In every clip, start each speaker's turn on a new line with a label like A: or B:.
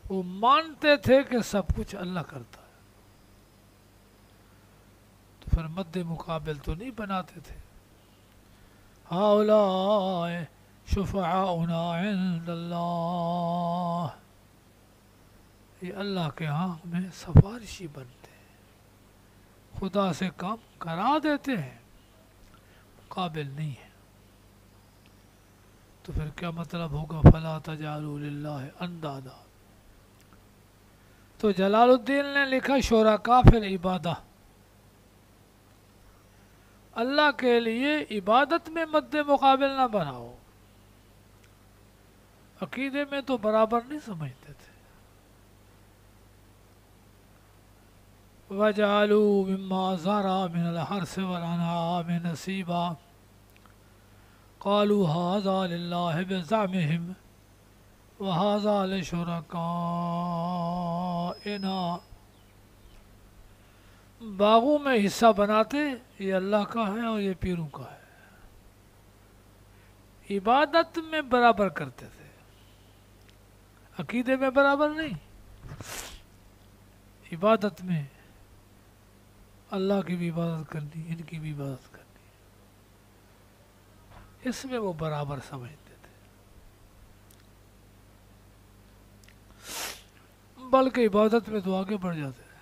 A: وہ مانتے تھے کہ سب کچھ اللہ کرتا ہے، تو پھر مد مقابل تو نہیں بناتے تھے. ہؤلاء شفعاؤنا عند اللہ، یہ اللہ کے ہاں ہمیں سفارشی بنتے ہیں، خدا سے کام کرا دیتے ہیں، قابل نہیں ہے. تو پھر کیا مطلب ہوگا فلا تجعلوا للہ اندادا؟ تو جلال الدین نے لکھا شرکاء فی العبادہ، اللہ کے لیے عبادت میں مد مقابل نہ بناؤ. عقیدے میں تو برابر نہیں سمجھتے تھے. وَجَعَلُوا مِمَّا زَرَعَ مِنَ الْحَرْثِ وَالْأَنْعَامِ نَصِيبًا قَالُوا هَذَا لِلَّهِ بِزَعْمِهِمْ وَهَذَا لِشُرَكَائِنَا. باغوں میں حصہ بناتے، یہ اللہ کا ہے اور یہ پیروں کا ہے. عبادت میں برابر کرتے تھے، عقیدے میں برابر نہیں. عبادت میں اللہ کی بھی عبادت کرنی، ان کی بھی عبادت کرنی، اس میں وہ برابر سمجھتے تھے. بلکہ عبادت میں تو آگے بڑھ جاتے تھے.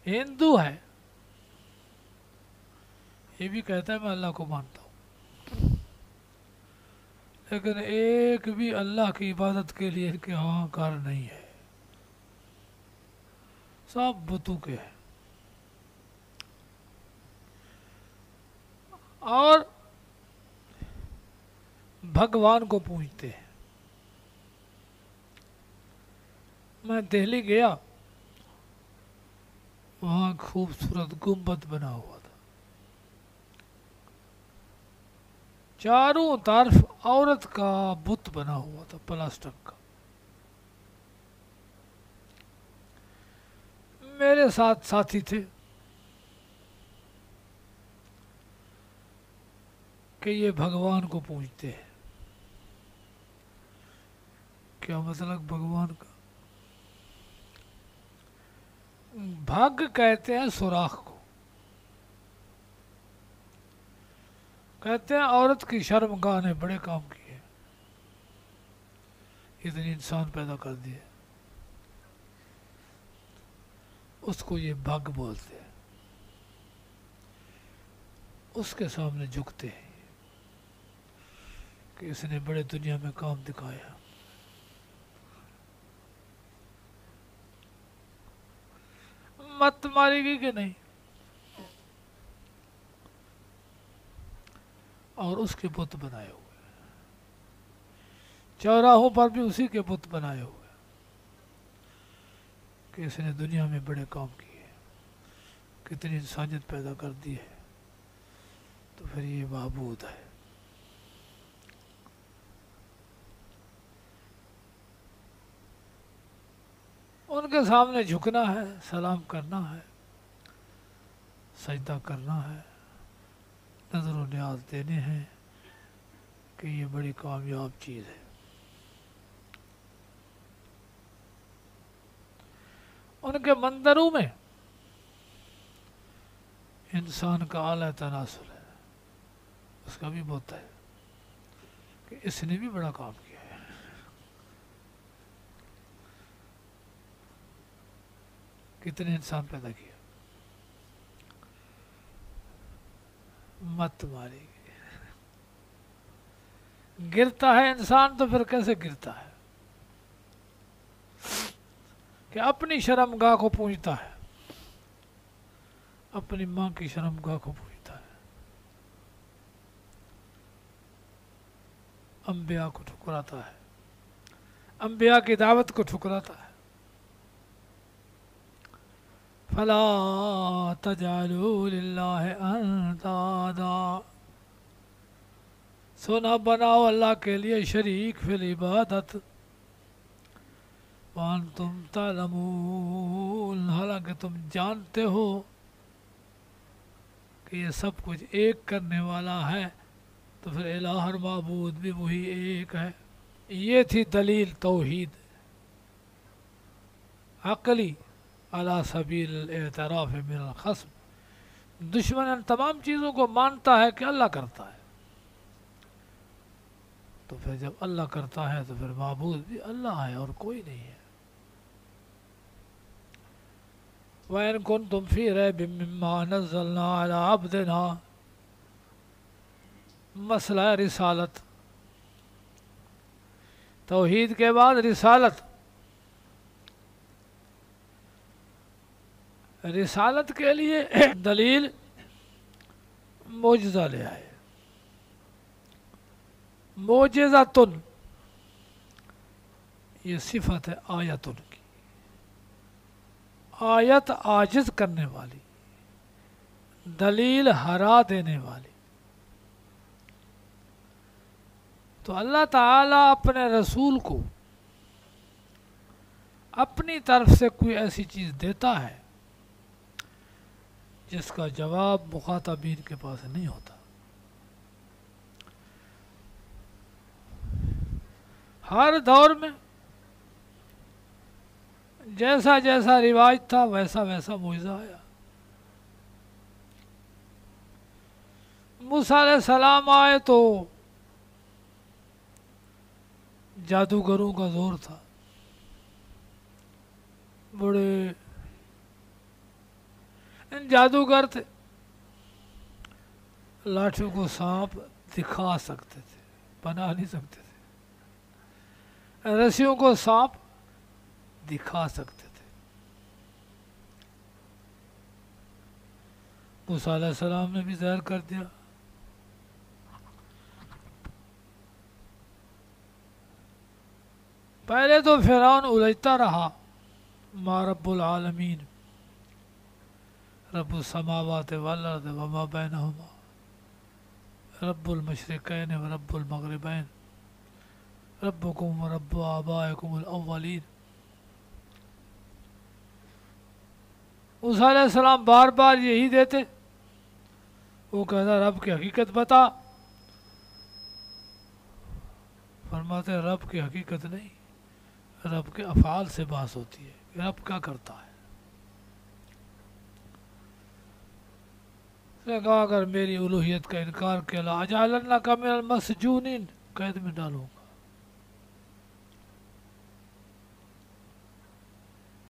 A: ہندو ہے، یہ بھی کہتا ہے میں اللہ کو مانتا ہوں، لیکن ایک بھی اللہ کی عبادت کے لیے ان کے ہاں کار نہیں ہے، سب بتوں کے ہیں. اور بھگوان کو پوجتے ہیں. میں دہلی گیا، وہاں خوبصورت گنبد بنا ہوا تھا، چاروں طرف عورت کا بت بنا ہوا تھا پلاسٹک کا. میرے ساتھ ساتھی تھے کہ یہ بھگوان کو پوجتے ہیں. کیا مطلب بھگوان کا؟ بھگ کہتے ہیں سوراخ کو، کہتے ہیں عورت کی شرم گاہ نے بڑے کام کیے، اتنے انسان پیدا کر دیے، اس کو یہ بھگ بولتے ہیں. اس کے سامنے جھکتے ہیں کہ اس نے بڑے دنیا میں کام دکھایا. مت مارے گی کہ نہیں؟ اور اس کے بت بنائے ہوئے، چوراہوں پر بھی اسی کے بت بنائے ہوئے کہ اس نے دنیا میں بڑے کام کیے، کتنی انسانیت پیدا کر دی ہے، تو پھر یہ معبود ہے. ان کے سامنے جھکنا ہے، سلام کرنا ہے، سجدہ کرنا ہے، نظر و نیاز دینے ہیں کہ یہ بڑی کامیاب چیز ہے. ان کے مندروں میں انسان کا اعلیٰ تناسل ہے، اس کا بھی بہت ہے کہ اس نے بھی بڑا کام کیا ہے. کتنے انسان پیدا کیا. مت مارے گی. گرتا ہے انسان تو پھر کیسے گرتا ہے؟ کہ اپنی شرم گاہ کو پوجتا ہے، اپنی ماں کی شرم گاہ کو پوجتا ہے، انبیاء کو ٹھکراتا ہے، انبیاء کی دعوت کو ٹھکراتا ہے. فلا تجعلوا للہ اندادا، سونا بناؤ اللہ کے لیے شریک فی العبادت وانتم تعلمون، حالانکہ تم جانتے ہو کہ یہ سب کچھ ایک کرنے والا ہے تو پھر الہ اور معبود بھی وہی ایک ہے. یہ تھی دلیل توحید عقلی علی سبیل الاعتراف من الخصم. دشمن ان تمام چیزوں کو مانتا ہے کہ اللہ کرتا ہے، تو پھر جب اللہ کرتا ہے تو پھر معبود بھی اللہ ہے اور کوئی نہیں ہے. وَإِن كُنتُمْ فِي رَيْبٍ مِّمَّا نَزَّلْنَا عَلَىٰ عَبْدِنَا. مسئلہ رسالت، توحید کے بعد رسالت. رسالت کے لیے دلیل معجزہ لے آئے. معجزۃن یہ صفت ہے آیتن کی، آیت عاجز کرنے والی، دلیل ہرا دینے والی. تو اللہ تعالیٰ اپنے رسول کو اپنی طرف سے کوئی ایسی چیز دیتا ہے جس کا جواب مخاطبین کے پاس نہیں ہوتا. ہر دور میں جیسا جیسا رواج تھا ویسا ویسا معجزہ آیا. موسیٰ علیہ السلام آئے تو جادوگروں کا زور تھا، بڑے ان جادوگر تھے، لاٹھیوں کو سانپ دکھا سکتے تھے، بنا نہیں سکتے تھے. رسیوں کو سانپ دکھا سکتے تھے. موسیٰ علیہ السلام نے بھی ظاہر کر دیا. پہلے تو فرعون الجھتا رہا، ما رب العالمین، رب السماوات والارض وما بینہما، رب المشرقین ورب المغربین، ربکم ورب آبائکم الاولین. موسیٰ علیہ السلام بار بار یہی دیتے. وہ کہتا رب کی حقیقت بتا، فرماتے رب کی حقیقت نہیں، رب کے افعال سے بحث ہوتی ہے کہ رب کیا کرتا ہے. اس نے کہا اگر میری الوہیت کا انکار کیا لَأَجْعَلَنَّكَ مِنَ الْمَسْجُونِينَ، قید میں ڈالوں گا.